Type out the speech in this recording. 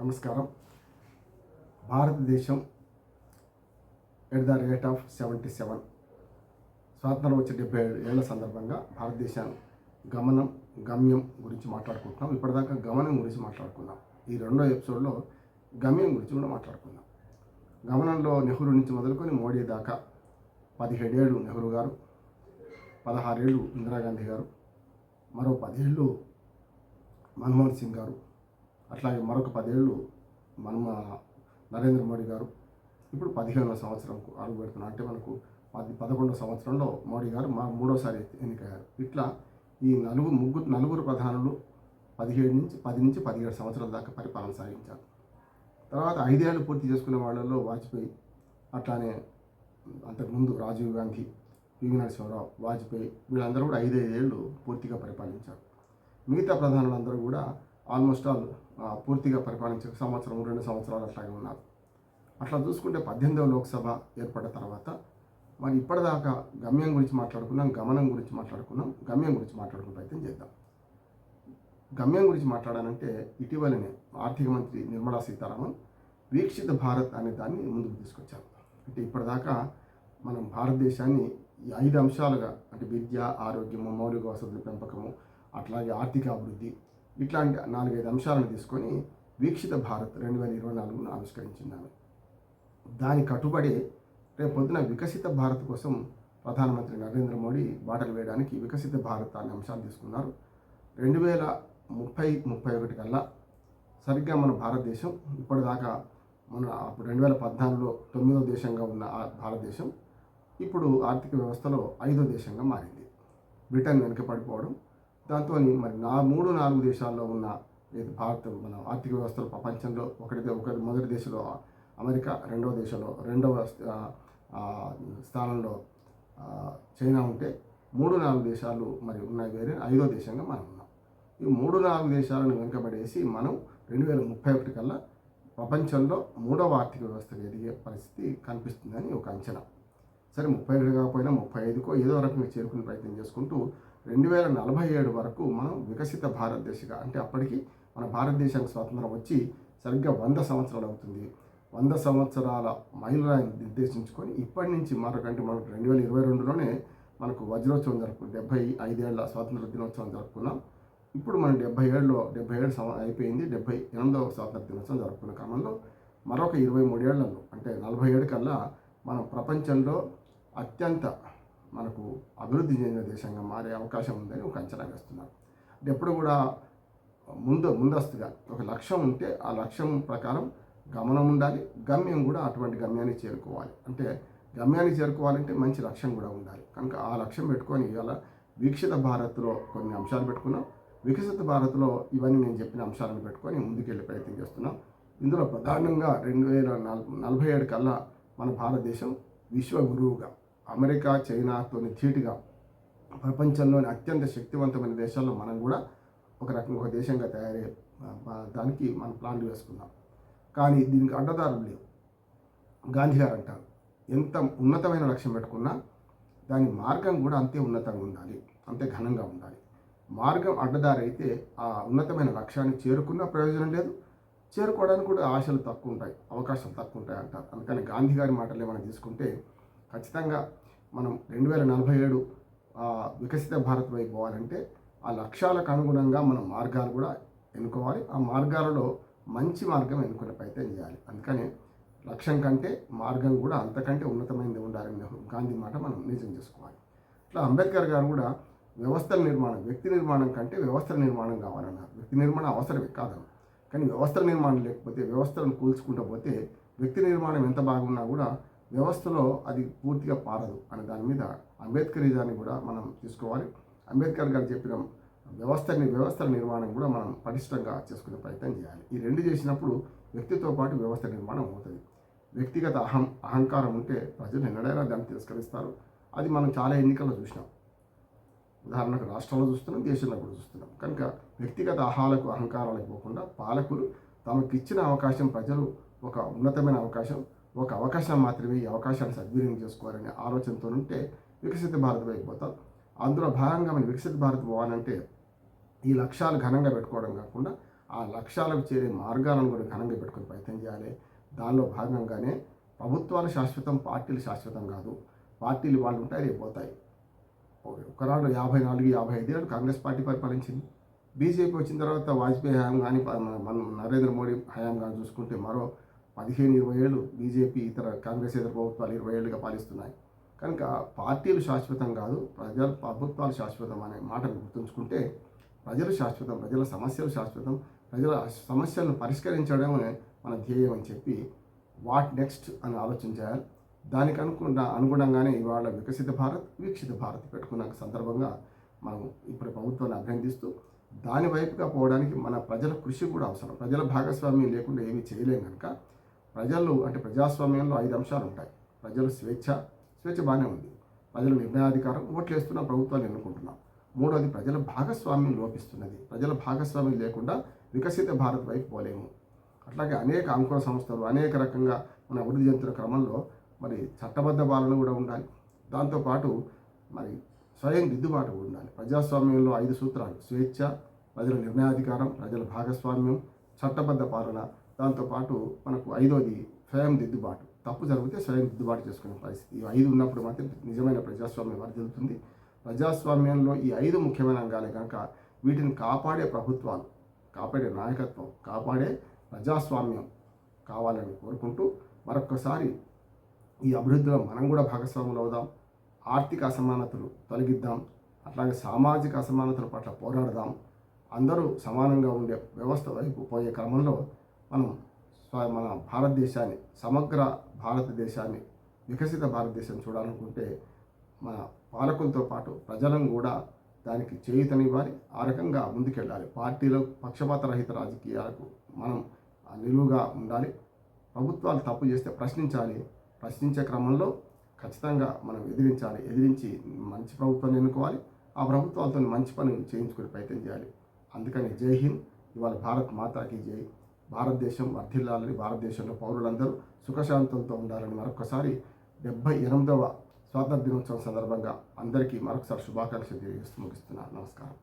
నమస్కారం. భారతదేశం at the rate of 77 స్వాతంత్రం వచ్చే 77 ఏళ్ల సందర్భంగా భారతదేశం గమ్యం గురించి మాట్లాడుకుంటున్నాం. ఇప్పటిదాకా గమనం గురించి మాట్లాడుకున్నాం. ఈ రెండో ఎపిసోడ్లో గమ్యం గురించి కూడా మాట్లాడుకుందాం. గమనంలో నెహ్రూ నుంచి మొదలుకొని మోడీ దాకా 17 ఏళ్ళు నెహ్రూ గారు, 16 ఏళ్ళు ఇందిరాగాంధీ గారు, మరో 10 ఏళ్ళు మన్మోహన్ సింగ్ గారు, అట్లాగే మరొక 10 ఏళ్ళు నరేంద్ర మోడీ గారు. ఇప్పుడు 15వ సంవత్సరంకు అడుగు పెడుతున్నారు. అంటే మనకు 11వ సంవత్సరంలో మోడీ గారు మూడోసారి ఎన్నికయ్యారు. ఇట్లా ఈ నలుగురు ప్రధానులు 10 నుంచి 17 సంవత్సరాల దాకా పరిపాలన సాగించారు. తర్వాత 5 ఏళ్ళు పూర్తి చేసుకునే వాళ్ళల్లో వాజ్పేయి, అట్లానే అంతకుముందు రాజీవ్ గాంధీ, పివి నరసింహారావు, వాజ్పేయి వీళ్ళందరూ కూడా 5 ఏళ్ళు పూర్తిగా పరిపాలించారు. మిగతా ప్రధానులందరూ కూడా ఆల్మోస్ట్ ఆల్ పూర్తిగా పరిపాలించే సంవత్సరం 2 సంవత్సరాలు అట్లాగే ఉన్నారు. అట్లా చూసుకుంటే 18వ లోక్సభ ఏర్పడిన తర్వాత మరి ఇప్పటిదాకా గమ్యం గురించి మాట్లాడుకున్నాం, గమనం గురించి మాట్లాడుకున్నాం. గమ్యం గురించి మాట్లాడుకునే ప్రయత్నం చేద్దాం. గమ్యం గురించి మాట్లాడాలంటే ఇటీవలనే ఆర్థిక మంత్రి నిర్మలా సీతారామన్ వీక్షిత భారత్ అనే దాన్ని ముందుకు తీసుకొచ్చారు. అంటే ఇప్పటిదాకా మనం భారతదేశాన్ని ఈ 5 అంశాలుగా, అంటే విద్య, ఆరోగ్యము, మౌలిక వసతుల పెంపకము, అట్లాగే ఆర్థిక అభివృద్ధి, ఇట్లాంటి 4-5 అంశాలను తీసుకొని వీక్షిత భారత్ 2024ను ఆవిష్కరించింది. దాని కట్టుబడి రేపు పొద్దున వికసిత భారత్ కోసం ప్రధానమంత్రి నరేంద్ర మోడీ బాటలు వేయడానికి వికసిత భారత్ అనే అంశాలు తీసుకున్నారు. 2030-31 కల్లా సరిగ్గా మన భారతదేశం ఇప్పటిదాకా అప్పుడు 2014లో 9వ దేశంగా ఉన్న భారతదేశం ఇప్పుడు ఆర్థిక వ్యవస్థలో 5వ దేశంగా మారింది. బ్రిటన్ వెనుకపడిపోవడం, దాంతో మరి 3-4 దేశాల్లో ఉన్న భారత్ మన ఆర్థిక వ్యవస్థలు ప్రపంచంలో మొదటి దేశంలో అమెరికా, రెండవ స్థానంలో చైనా ఉంటే 3-4 దేశాలు మరి ఉన్నాయి వేరే 5వ దేశంగా మనం ఉన్నాం. ఈ 3-4 దేశాలను వెనుకబడేసి మనం 2031 కల్లా ప్రపంచంలో 3వ ఆర్థిక వ్యవస్థగా ఎదిగే పరిస్థితి కనిపిస్తుందని ఒక అంచనా. సరే 31 కాకపోయినా 35కో ఏదో రకంగా చేరుకునే ప్రయత్నం చేసుకుంటూ 2047 వరకు మనం వికసిత భారతదేశంగా, అంటే అప్పటికి మన భారతదేశానికి స్వాతంత్రం వచ్చి సరిగ్గా 100 సంవత్సరాలు అవుతుంది. 100 సంవత్సరాల మైలురాయిని నిర్దేశించుకొని ఇప్పటి నుంచి మనకు 2022లోనే మనకు వజ్రోత్సవం జరుపుకున్నాం. 75 ఏళ్ల స్వాతంత్ర దినోత్సవం జరుపుకున్నాం. ఇప్పుడు మనం 77 అయిపోయింది. 78వ స్వాతంత్ర దినోత్సవం జరుపుకున్న క్రమంలో మరొక 23 ఏళ్లలో, అంటే 47 కల్లా మనం ప్రపంచంలో అత్యంత మనకు అభివృద్ధి చెందిన దేశంగా మారే అవకాశం ఉందని ఒక అంచనా వేస్తున్నారు. అంటే ఎప్పుడు కూడా ముందస్తుగా ఒక లక్ష్యం ఉంటే ఆ లక్ష్యం ప్రకారం గమనం ఉండాలి, గమ్యం కూడా అటువంటి గమ్యాన్ని చేరుకోవాలి. అంటే గమ్యాన్ని చేరుకోవాలంటే మంచి లక్ష్యం కూడా ఉండాలి. కనుక ఆ లక్ష్యం పెట్టుకొని ఇవాళ వీక్షిత భారత్లో కొన్ని అంశాలు పెట్టుకున్నాం. వికసిత భారత్లో ఇవన్నీ నేను చెప్పిన అంశాలను పెట్టుకొని ముందుకెళ్ళే ప్రయత్నం చేస్తున్నాం. ఇందులో ప్రధానంగా 2047 కల్లా మన భారతదేశం విశ్వగురువుగా అమెరికా, చైనాతో ధీటుగా ప్రపంచంలోని అత్యంత శక్తివంతమైన దేశాల్లో మనం కూడా ఒక దేశంగా తయారయ్యే దానికి మనం ప్లాన్లు వేసుకున్నాం. కానీ దీనికి అడ్డదారులు లేవు. గాంధీ గారు అంటారు, ఎంత ఉన్నతమైన లక్ష్యం పెట్టుకున్నా దాని మార్గం కూడా అంతే ఉన్నతంగా ఉండాలి, అంతే ఘనంగా ఉండాలి. మార్గం అడ్డదారి అయితే ఆ ఉన్నతమైన లక్ష్యాన్ని చేరుకున్న ప్రయోజనం లేదు, చేరుకోవడానికి కూడా ఆశలు తక్కువ ఉంటాయి, అవకాశాలు తక్కువ ఉంటాయి అంటారు. అందుకని గాంధీ గారి మాటలే మనం తీసుకుంటే ఖచ్చితంగా మనం 2047 వికసిత భారత్ వైపు పోవాలంటే ఆ లక్ష్యాలకు అనుగుణంగా మనం మార్గాలు కూడా ఎన్నుకోవాలి. ఆ మార్గాలలో మంచి మార్గం ఎన్నుకునే ప్రయత్నం చేయాలి. అందుకని లక్ష్యం కంటే మార్గం కూడా అంతకంటే ఉన్నతమైనది ఉండాలని గాంధీ మాట మనం నిజం చేసుకోవాలి. ఇట్లా అంబేద్కర్ గారు కూడా వ్యవస్థల నిర్మాణం, వ్యక్తి నిర్మాణం కంటే వ్యవస్థల నిర్మాణం కావాలన్నారు. వ్యక్తి నిర్మాణం అవసరమే కాదని, కానీ వ్యవస్థల నిర్మాణం లేకపోతే, వ్యవస్థలను కూల్చుకుంటూ పోతే వ్యక్తి నిర్మాణం ఎంత బాగున్నా కూడా వ్యవస్థలో అది పూర్తిగా పారదు అనే దాని మీద అంబేద్కరిజాన్ని కూడా మనం తీసుకోవాలి. అంబేద్కర్ గారు చెప్పిన వ్యవస్థల నిర్మాణం కూడా మనం పటిష్టంగా చేసుకునే ప్రయత్నం చేయాలి. ఈ రెండు చేసినప్పుడు వ్యక్తితో పాటు వ్యవస్థ నిర్మాణం అవుతుంది. వ్యక్తిగత అహంకారం ఉంటే ప్రజలు ఎన్నడైనా దాన్ని తిరస్కరిస్తారు. అది మనం చాలా ఎన్నికల్లో చూసినాం. ఉదాహరణకు రాష్ట్రంలో చూస్తున్నాం, దేశంలో కూడా చూస్తున్నాం. కనుక వ్యక్తిగత అహంకారాలకు పోకుండా పాలకులు తమకు ఇచ్చిన అవకాశం, ప్రజలు ఒక ఉన్నతమైన అవకాశం, ఒక అవకాశం మాత్రమే, ఈ అవకాశాన్ని సద్వినియోగం చేసుకోవాలనే ఆలోచనతో ఉంటే వికసిత భారత్ వైపు పోతాం. అందులో భాగంగా మనం వికసిత భారత్ పోవాలంటే ఈ లక్ష్యాలు ఘనంగా పెట్టుకోవడం కాకుండా ఆ లక్ష్యాలకు చేరే మార్గాలను కూడా ఘనంగా పెట్టుకుని ప్రయత్నం చేయాలి. దానిలో భాగంగానే ప్రభుత్వాలు శాశ్వతం, పార్టీలు శాశ్వతం కాదు. పార్టీలు వాళ్ళు ఉంటాయి, రేపు పోతాయి. ఒకనాడు 54, 55 ఏళ్ళు కాంగ్రెస్ పార్టీ పరిపాలించింది. బీజేపీ వచ్చిన తర్వాత వాజ్పేయి హయాం కానీ మన నరేంద్ర మోడీ హయాం కానీ చూసుకుంటే మరో 15, 20 ఏళ్ళు బీజేపీ కాంగ్రెస్ ఇతర ప్రభుత్వాలు 20 ఏళ్ళుగా పాలిస్తున్నాయి. కనుక పార్టీలు శాశ్వతం కాదు, ప్రభుత్వాలు శాశ్వతం అనే మాటను గుర్తుంచుకుంటే ప్రజలు శాశ్వతం, ప్రజల సమస్యలు శాశ్వతం, ప్రజల సమస్యలను పరిష్కరించడమే మన ధ్యేయం అని చెప్పి వాట్ నెక్స్ట్ అని ఆలోచన చేయాలి. దానికి అనుగుణంగానే ఇవాళ వికసిత భారత్, వీక్షిత భారత్ పెట్టుకున్న సందర్భంగా మనం ఇప్పుడు ప్రభుత్వాన్ని అభినందిస్తూ దాని వైపుగా పోవడానికి మన ప్రజల కృషి కూడా అవసరం. ప్రజల భాగస్వామ్యం లేకుండా ఏమీ చేయలేం. కనుక ప్రజలు అంటే ప్రజాస్వామ్యంలో 5 అంశాలు ఉంటాయి. ప్రజలు స్వేచ్ఛ బాగానే ఉంది. ప్రజలు నిర్ణయాధికారం, ఓట్లు వేస్తున్న ప్రభుత్వాలు ఎన్నుకుంటున్నాం. మూడోది ప్రజల భాగస్వామ్యం లోపిస్తున్నది. ప్రజల భాగస్వామ్యం లేకుండా వికసిత భారత్ వైపు పోలేము. అట్లాగే అనేక అంకుర సంస్థలు అనేక రకంగా మన అభివృద్ధి చెందుతున్న క్రమంలో మరి చట్టబద్ధ పాలన కూడా ఉండాలి. దాంతోపాటు మరి స్వయం దిద్దుబాటు కూడా ఉండాలి. ప్రజాస్వామ్యంలో 5 సూత్రాలు: స్వేచ్ఛ, ప్రజల నిర్ణయాధికారం, ప్రజల భాగస్వామ్యం, చట్టబద్ధ పాలన. దాంతోపాటు మనకు 5వది స్వయం దిద్దుబాటు. తప్పు జరిగితే స్వయం దిద్దుబాటు చేసుకునే పరిస్థితి. ఈ 5 ఉన్నప్పుడు మాత్రం నిజమైన ప్రజాస్వామ్యం వర్ధిల్లుతుంది. ప్రజాస్వామ్యంలో ఈ 5 ముఖ్యమైన అంగాలే కనుక వీటిని కాపాడే ప్రభుత్వాలు, కాపాడే నాయకత్వం, కాపాడే ప్రజాస్వామ్యం కావాలని కోరుకుంటూ మరొక్కసారి ఈ అభివృద్ధిలో మనం కూడా భాగస్వాములు అవుదాం. ఆర్థిక అసమానతలు తొలగిద్దాం. అట్లాగే సామాజిక అసమానతల పట్ల పోరాడదాం. అందరూ సమానంగా ఉండే వ్యవస్థ వైపు పోయే క్రమంలో మనం మన భారతదేశాన్ని, సమగ్ర భారతదేశాన్ని, వికసిత భారతదేశం చూడాలనుకుంటే మన పాలకులతో పాటు ప్రజలను కూడా దానికి చేయూతనివ్వాలి. ఆ రకంగా ముందుకెళ్ళాలి. పార్టీలో పక్షపాత రహిత రాజకీయాలకు మనం నిలువుగా ఉండాలి. ప్రభుత్వాలు తప్పు చేస్తే ప్రశ్నించాలి. ప్రశ్నించే క్రమంలో ఖచ్చితంగా మనం ఎదిరించి మంచి ప్రభుత్వాన్ని ఎన్నుకోవాలి. ఆ ప్రభుత్వాలతో మంచి పని చేయించుకునే ప్రయత్నం చేయాలి. అందుకని జై హింద్. ఇవాళ భారత్ మాతాకి జై. భారతదేశం వర్ధిల్లాలని, భారతదేశంలో పౌరులందరూ సుఖశాంతులతో ఉండాలని మరొకసారి 78వ స్వాతంత్ర దినోత్సవం సందర్భంగా అందరికీ మరొకసారి శుభాకాంక్షలు తెలియజేస్తూ ముగిస్తున్నాను. నమస్కారం.